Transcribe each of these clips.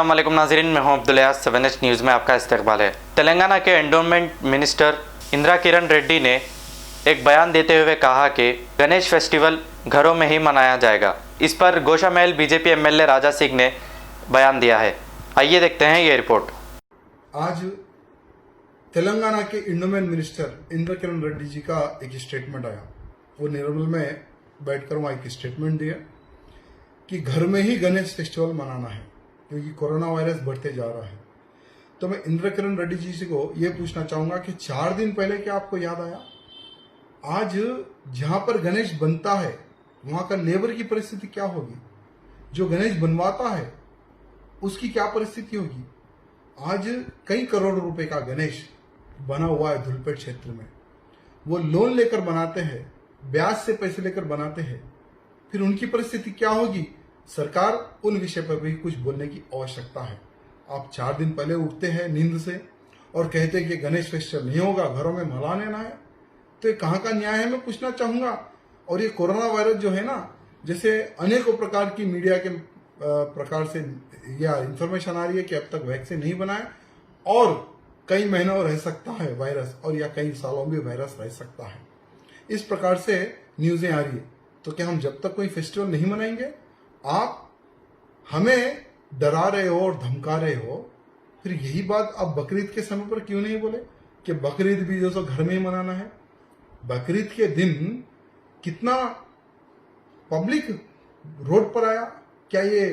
अस्सलाम वालेकुम नाज़रीन, मैं हूं अब्दुल अयाज। 7H न्यूज़ में आपका इस्तकबाल है। तेलंगाना के एंडोमेंट मिनिस्टर इंदिरा किरण रेड्डी ने एक बयान देते हुए कहा कि गणेश फेस्टिवल घरों में ही मनाया जाएगा। इस पर गोशामहल बीजेपी एमएलए राजा सिंह ने बयान दिया है। आइए देखते हैं ये रिपोर्ट। आज तेलंगाना के एंडोमेंट मिनिस्टर इंदिरा किरण रेड्डी जी का एक स्टेटमेंट आया। वो निर्मल में बैठकर वहाँ एक स्टेटमेंट दिया कि घर में ही गणेश फेस्टिवल मनाना है क्योंकि कोरोना वायरस बढ़ते जा रहा है। तो मैं इंदिरा किरण रेड्डी जी से को ये पूछना चाहूंगा कि 4 दिन पहले क्या आपको याद आया? आज जहां पर गणेश बनता है वहां का लेबर की परिस्थिति क्या होगी? जो गणेश बनवाता है उसकी क्या परिस्थिति होगी? आज कई करोड़ रुपए का गणेश बना हुआ है धुलपेट क्षेत्र में। वो लोन लेकर बनाते हैं, ब्याज से पैसे लेकर बनाते हैं। फिर उनकी परिस्थिति क्या होगी? सरकार उन विषय पर भी कुछ बोलने की आवश्यकता है। आप 4 दिन पहले उठते हैं नींद से और कहते हैं कि गणेश फेस्टिवल नहीं होगा, घरों में मना लेना है। तो ये कहाँ का न्याय है, मैं पूछना चाहूंगा। और ये कोरोना वायरस जो है ना, जैसे अनेकों प्रकार की मीडिया के प्रकार से या इंफॉर्मेशन आ रही है कि अब तक वैक्सीन नहीं बनाए और कई महीनों रह सकता है वायरस, और या कई सालों में वायरस रह सकता है। इस प्रकार से न्यूजें आ रही है। तो क्या हम जब तक कोई फेस्टिवल नहीं मनाएंगे? आप हमें डरा रहे हो और धमका रहे हो, फिर यही बात आप बकरीद के समय पर क्यों नहीं बोले कि बकरीद भी जो सो घर में ही मनाना है? बकरीद के दिन कितना पब्लिक रोड पर आया? क्या ये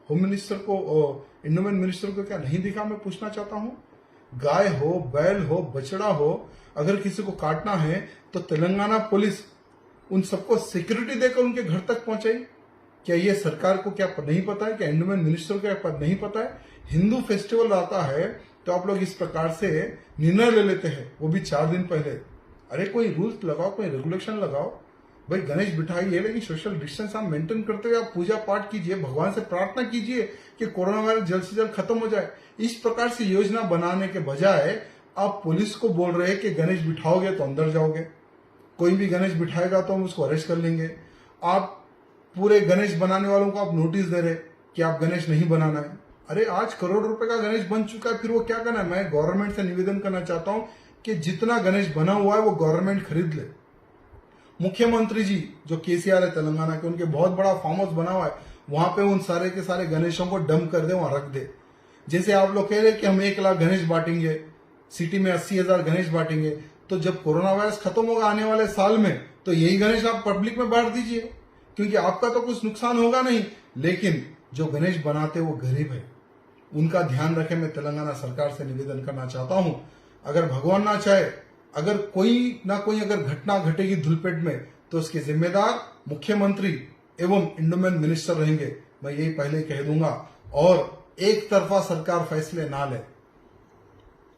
होम मिनिस्टर को, एंडोमेंट मिनिस्टर को क्या नहीं दिखा? मैं पूछना चाहता हूं। गाय हो, बैल हो, बछड़ा हो, अगर किसी को काटना है तो तेलंगाना पुलिस उन सबको सिक्योरिटी देकर उनके घर तक पहुंचाई। क्या ये सरकार को क्या नहीं पता है? क्या एंडोमेंट मिनिस्टर को क्या नहीं पता है? हिंदू फेस्टिवल आता है तो आप लोग इस प्रकार से निर्णय ले लेते हैं, वो भी 4 दिन पहले। अरे कोई रूल्स लगाओ, कोई रेगुलेशन लगाओ। भाई गणेश बिठाइए, लेकिन सोशल डिस्टेंस आप मेंटेन करते हुए आप पूजा पाठ कीजिए, भगवान से प्रार्थना कीजिए कि कोरोना वायरस जल्द से जल्द खत्म हो जाए। इस प्रकार से योजना बनाने के बजाय आप पुलिस को बोल रहे हैं कि गणेश बिठाओगे तो अंदर जाओगे, कोई भी गणेश बिठाएगा तो हम उसको अरेस्ट कर लेंगे। आप पूरे गणेश बनाने वालों को आप नोटिस दे रहे कि आप गणेश नहीं बनाना है। अरे आज करोड़ रुपए का गणेश बन चुका है, फिर वो क्या करना है? मैं गवर्नमेंट से निवेदन करना चाहता हूं कि जितना गणेश बना हुआ है वो गवर्नमेंट खरीद ले। मुख्यमंत्री जी जो केसीआर है तेलंगाना के, उनके बहुत बड़ा फार्म हाउस बना हुआ है, वहां पे उन सारे के सारे गणेशों को डंप कर दे, वहां रख दे। जैसे आप लोग कह रहे कि हम 1 लाख गणेश बांटेंगे, सिटी में 80,000 गणेश बांटेंगे, तो जब कोरोना वायरस खत्म होगा आने वाले साल में तो यही गणेश आप पब्लिक में बांट दीजिए, क्योंकि आपका तो कुछ नुकसान होगा नहीं। लेकिन जो गणेश बनाते वो गरीब है, उनका ध्यान रखें। मैं तेलंगाना सरकार से निवेदन करना चाहता हूं, अगर भगवान ना चाहे, अगर कोई ना कोई अगर घटना घटेगी धुलपेट में तो उसके जिम्मेदार मुख्यमंत्री एवं एंडोमेंट मिनिस्टर रहेंगे। मैं यही पहले कह दूंगा। और एक तरफा सरकार फैसले ना ले,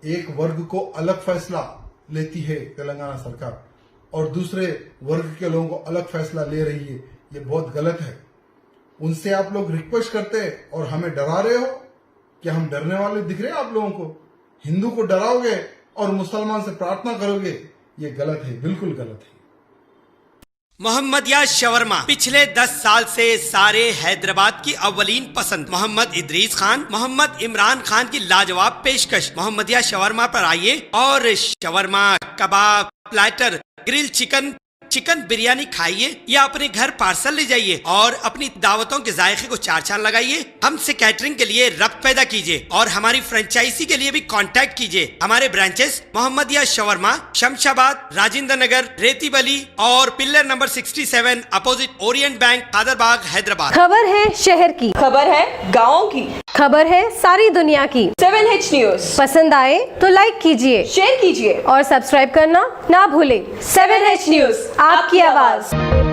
एक वर्ग को अलग फैसला लेती है तेलंगाना सरकार और दूसरे वर्ग के लोगों को अलग फैसला ले रही है, ये बहुत गलत है। उनसे आप लोग रिक्वेस्ट करते हैं और हमें डरा रहे हो। क्या हम डरने वाले दिख रहे हैं आप लोगों को? हिंदू को डराओगे और मुसलमान से प्रार्थना करोगे, ये गलत है, बिल्कुल गलत है। मोहम्मदिया शवरमा पिछले 10 साल से सारे हैदराबाद की अव्वलीन पसंद मोहम्मद इदरीस खान, मोहम्मद इमरान खान की लाजवाब पेशकश। मोहम्मदिया शवरमा पर आइए और shawarma, kebab, platter, grill chicken, chicken biryani खाइए या अपने घर पार्सल ले जाइए और अपनी दावतों के जायके को 4 चांद लगाइए। हमसे कैटरिंग के लिए रब्त पैदा कीजिए और हमारी फ्रेंचाइजी के लिए भी कांटेक्ट कीजिए। हमारे ब्रांचेस मोहम्मदिया शवरमा, शमशाबाद, राजेंद्र नगर, रेती बली और pillar number 67 opposite Orient bank, Kadarbagh, Hyderabad. खबर है शहर की, खबर है गाँव की, खबर है सारी दुनिया की। 7H न्यूज पसंद आए तो लाइक कीजिए, शेयर कीजिए और सब्सक्राइब करना ना भूले। 7H न्यूज, आपकी आवाज।